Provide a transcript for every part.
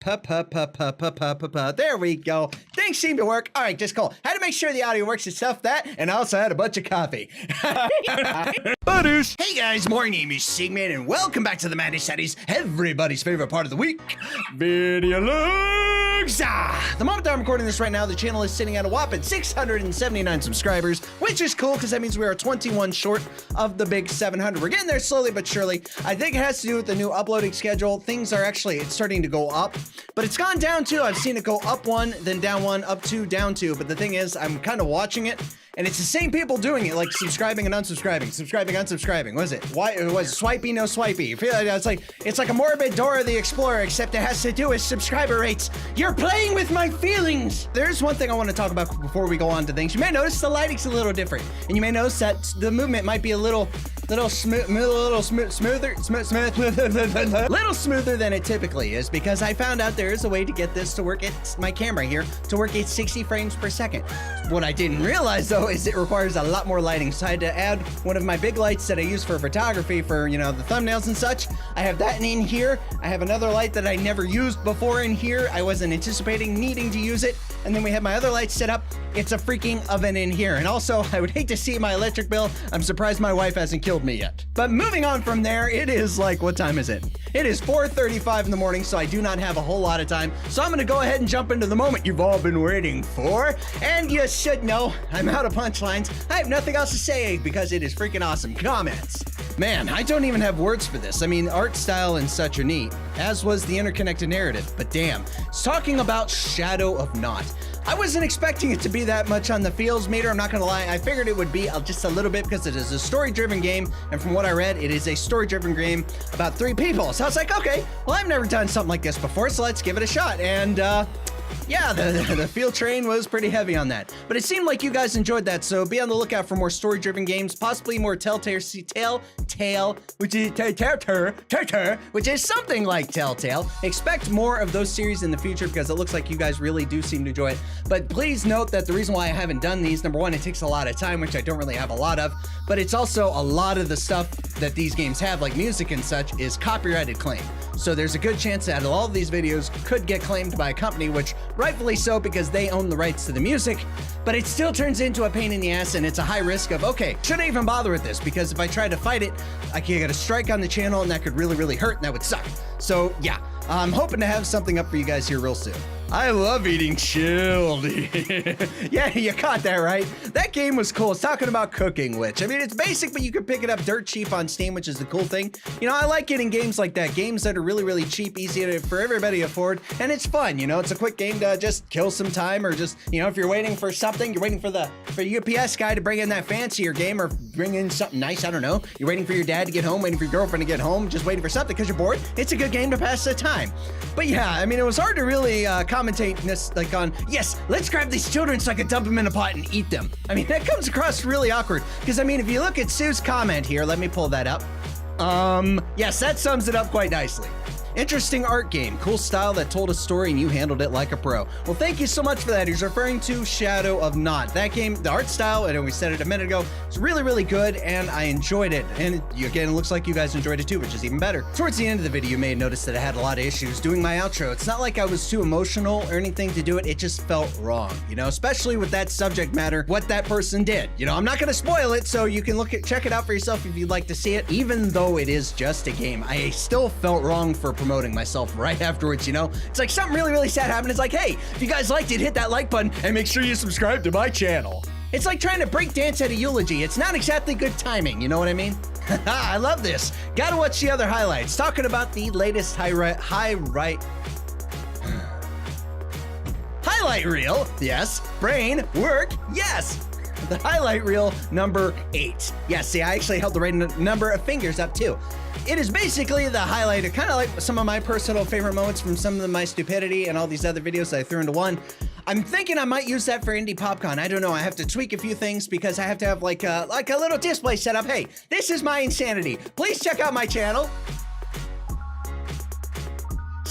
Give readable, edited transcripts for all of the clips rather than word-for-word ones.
There we go. Things seem to work. All right, just cool. Had to make sure the audio works itself, that, and I also had a bunch of coffee. Butters. Hey guys, my name is Sigmund, and welcome back to the Madness Studies, everybody's favorite part of the week, Video Looks. The moment that I'm recording this right now, the channel is sitting at a whopping 679 subscribers, which is cool because that means we are 21 short of the big 700. We're getting there slowly but surely. I think it has to do with the new uploading schedule. Things are actually, it's starting to go up, but it's gone down too. I've seen it go up one, then down one, up two, down two. But the thing is, I'm kind of watching it, and it's the same people doing it, like subscribing and unsubscribing, subscribing, unsubscribing. What is it? Why it was swipey, no swipey. You feel like it's like a morbid Dora the Explorer, except it has to do with subscriber rates. You're playing with my feelings. There's one thing I want to talk about before we go on to things. You may notice the lighting's a little different, and you may notice that the movement might be a little smoother than it typically is, because I found out there is a way to get this to work at my camera here to work at 60 frames per second. What I didn't realize though is it requires a lot more lighting, so I had to add one of my big lights that I use for photography for, you know, the thumbnails and such. I have that in here. I have another light that I never used before in here. I wasn't anticipating needing to use it. And then we have my other light set up. It's a freaking oven in here. And also, I would hate to see my electric bill. I'm surprised my wife hasn't killed me yet. But moving on from there, it is like, what time is it? It is 4:35 in the morning, so I do not have a whole lot of time. So I'm gonna go ahead and jump into the moment you've all been waiting for. And you should know, I'm out of punchlines. I have nothing else to say because it is freaking awesome. Comments. Man, I don't even have words for this. I mean, art style and such are neat, as was the interconnected narrative, but damn. It's talking about Shadow of Not. I wasn't expecting it to be that much on the feels meter, I'm not gonna lie. I figured it would be just a little bit because it is a story-driven game, and from what I read, it is a story-driven game about 3 people. So I was like, okay, well, I've never done something like this before, so let's give it a shot. And yeah, the feel train was pretty heavy on that. But it seemed like you guys enjoyed that, so be on the lookout for more story-driven games, possibly more Telltale, which is something like Telltale. Expect more of those series in the future because it looks like you guys really do seem to enjoy it. But please note that the reason why I haven't done these, number one, it takes a lot of time, which I don't really have a lot of, but it's also a lot of the stuff that these games have, like music and such, is copyrighted claim. So there's a good chance that all of these videos could get claimed by a company, which rightfully so because they own the rights to the music, but it still turns into a pain in the ass, and it's a high risk of, okay, should I even bother with this? Because if I try to fight it, I could get a strike on the channel, and that could really, really hurt, and that would suck. So yeah, I'm hoping to have something up for you guys here real soon. I love eating chilled. Yeah, you caught that right. That game was cool. It's talking about cooking, which, I mean, it's basic, but you can pick it up dirt cheap on Steam, which is the cool thing. You know, I like getting games like that, games that are really, really cheap, easy for everybody to afford, and it's fun, you know, it's a quick game to just kill some time, or just, you know, if you're waiting for something, you're waiting for the UPS guy to bring in that fancier game, or bring in something nice, I don't know. You're waiting for your dad to get home, waiting for your girlfriend to get home, just waiting for something because you're bored. It's a good game to pass the time. But yeah, I mean, it was hard to really commentate this, like on, yes, let's grab these children so I can dump them in a pot and eat them. I mean, that comes across really awkward, because I mean, if you look at Sue's comment here, let me pull that up. Yes, that sums it up quite nicely. Interesting art game, cool style that told a story and you handled it like a pro. Well, thank you so much for that. He's referring to Shadow of Not. That game, the art style, and we said it a minute ago, it's really, really good, and I enjoyed it. And again, it looks like you guys enjoyed it too, which is even better. Towards the end of the video, you may have noticed that I had a lot of issues doing my outro. It's not like I was too emotional or anything to do it, it just felt wrong, you know, especially with that subject matter, what that person did. You know, I'm not gonna spoil it, so you can check it out for yourself if you'd like to see it. Even though it is just a game, I still felt wrong for promoting myself right afterwards, you know? It's like something really, really sad happened. It's like, hey, if you guys liked it, hit that like button and make sure you subscribe to my channel. It's like trying to break dance at a eulogy. It's not exactly good timing, you know what I mean? I love this. Gotta watch the other highlights. Talking about the latest highlight reel, yes. Brain, work, yes. The highlight reel number 8. Yes, see, I actually held the right number of fingers up too. It is basically the highlight of kind of like some of my personal favorite moments from some of my stupidity and all these other videos that I threw into one. I'm thinking I might use that for Indie Popcorn. I don't know. I have to tweak a few things because I have to have like a little display set up. Hey, this is my insanity. Please check out my channel.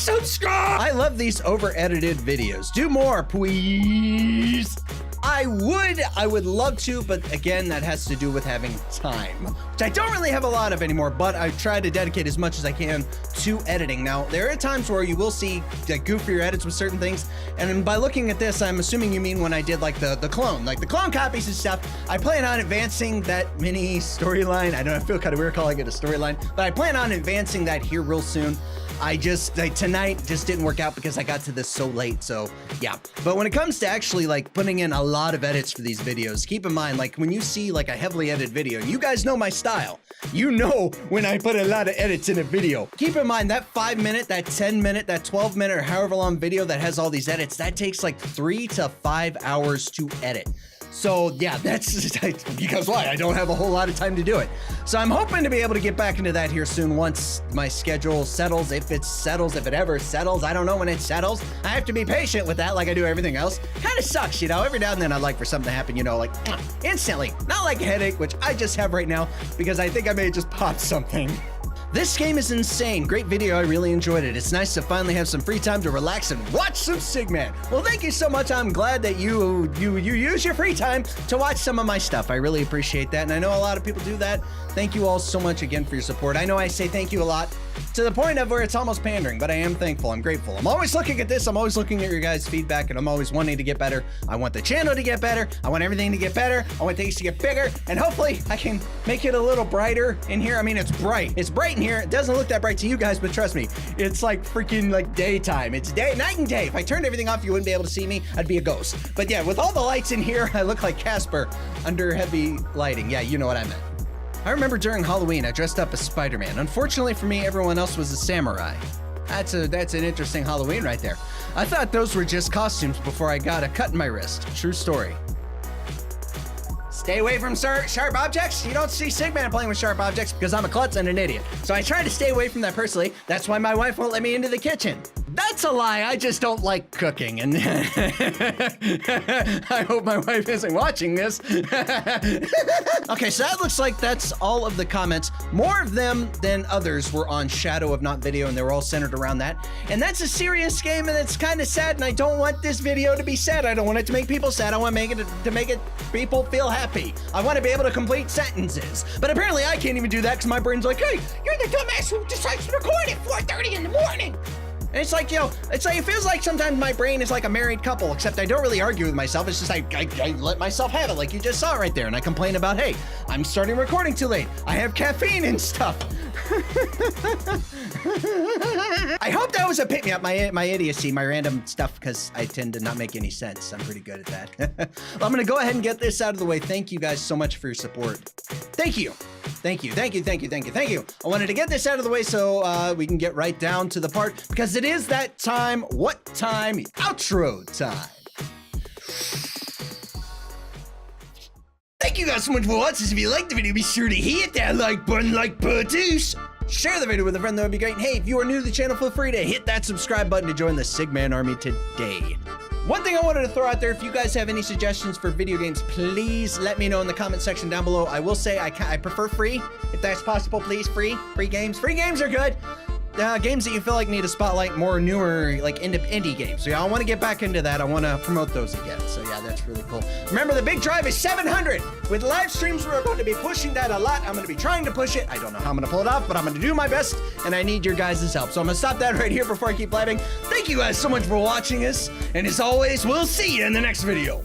subscribe. I love these over-edited videos. Do more, please. I would love to, but again, that has to do with having time, which I don't really have a lot of anymore, but I try to dedicate as much as I can to editing. Now, there are times where you will see like goofier edits with certain things, and by looking at this, I'm assuming you mean when I did like the clone copies and stuff. I plan on advancing that mini storyline. I know I feel kind of weird calling it a storyline, but I plan on advancing that here real soon. Tonight just didn't work out because I got to this so late, so yeah. But when it comes to actually like putting in a lot of edits for these videos, keep in mind, like when you see like a heavily edited video, you guys know my style. You know when I put a lot of edits in a video. Keep in mind that 5 minute, that 10 minute, that 12 minute, or however long video that has all these edits, that takes like 3 to 5 hours to edit. So yeah, that's because why? I don't have a whole lot of time to do it. So I'm hoping to be able to get back into that here soon once my schedule settles. If it ever settles. I don't know when it settles. I have to be patient with that like I do everything else. Kind of sucks, you know. Every now and then I'd like for something to happen, you know, like instantly. Not like a headache, which I just have right now because I think I may have just popped something. This game is insane. Great video. I really enjoyed it. It's nice to finally have some free time to relax and watch some Sigman. Well, thank you so much. I'm glad that you use your free time to watch some of my stuff. I really appreciate that. And I know a lot of people do that. Thank you all so much again for your support. I know I say thank you a lot to the point of where it's almost pandering, but I am thankful. I'm grateful. I'm always looking at this. I'm always looking at your guys' feedback, and I'm always wanting to get better. I want the channel to get better. I want everything to get better. I want things to get bigger, and hopefully I can make it a little brighter in here. I mean, it's bright. It's bright in here. It doesn't look that bright to you guys, but trust me, it's like freaking like daytime. It's night and day. If I turned everything off, you wouldn't be able to see me. I'd be a ghost. But yeah, with all the lights in here, I look like Casper under heavy lighting. Yeah, you know what I meant. I remember during Halloween, I dressed up as Spider-Man. Unfortunately for me, everyone else was a samurai. That's an interesting Halloween right there. I thought those were just costumes before I got a cut in my wrist. True story. Stay away from sharp objects. You don't see Sigman playing with sharp objects because I'm a klutz and an idiot. So I try to stay away from that personally. That's why my wife won't let me into the kitchen. That's a lie. I just don't like cooking, and I hope my wife isn't watching this. Okay, so that looks like that's all of the comments. More of them than others were on Shadow of Not Video, and they were all centered around that. And that's a serious game, and it's kind of sad, and I don't want this video to be sad. I don't want it to make people sad. I want to make it people feel happy. I want to be able to complete sentences. But apparently I can't even do that because my brain's like, hey, you're the dumbass who decides to record at 4:30 in the morning. And it's like, yo, it feels like sometimes my brain is like a married couple, except I don't really argue with myself. It's just I let myself have it, like you just saw right there. And I complain about, hey, I'm starting recording too late. I have caffeine and stuff. I hope that was a pick me up, my idiocy, my random stuff, because I tend to not make any sense. I'm pretty good at that. Well, I'm going to go ahead and get this out of the way. Thank you guys so much for your support. Thank you. Thank you. Thank you. Thank you. Thank you. Thank you. I wanted to get this out of the way so we can get right down to the part, because it is that time. What time? Outro time. Thank you guys so much for watching. If you liked the video, be sure to hit that like button like Patoosh. Share the video with a friend, that would be great. And hey, if you are new to the channel, feel free to hit that subscribe button to join the Sigman army today. One thing I wanted to throw out there, if you guys have any suggestions for video games, please let me know in the comment section down below. I will say I prefer free, if that's possible, please. Free games. Free games are good. Games that you feel like need a spotlight, more newer, like indie games. So yeah, I want to get back into that. I want to promote those again. So yeah, that's really cool. Remember, the big drive is 700. With live streams, we're going to be pushing that a lot. I'm going to be trying to push it. I don't know how I'm going to pull it off, but I'm going to do my best, and I need your guys' help. So I'm going to stop that right here before I keep blabbing. Thank you guys so much for watching this, and as always, we'll see you in the next video.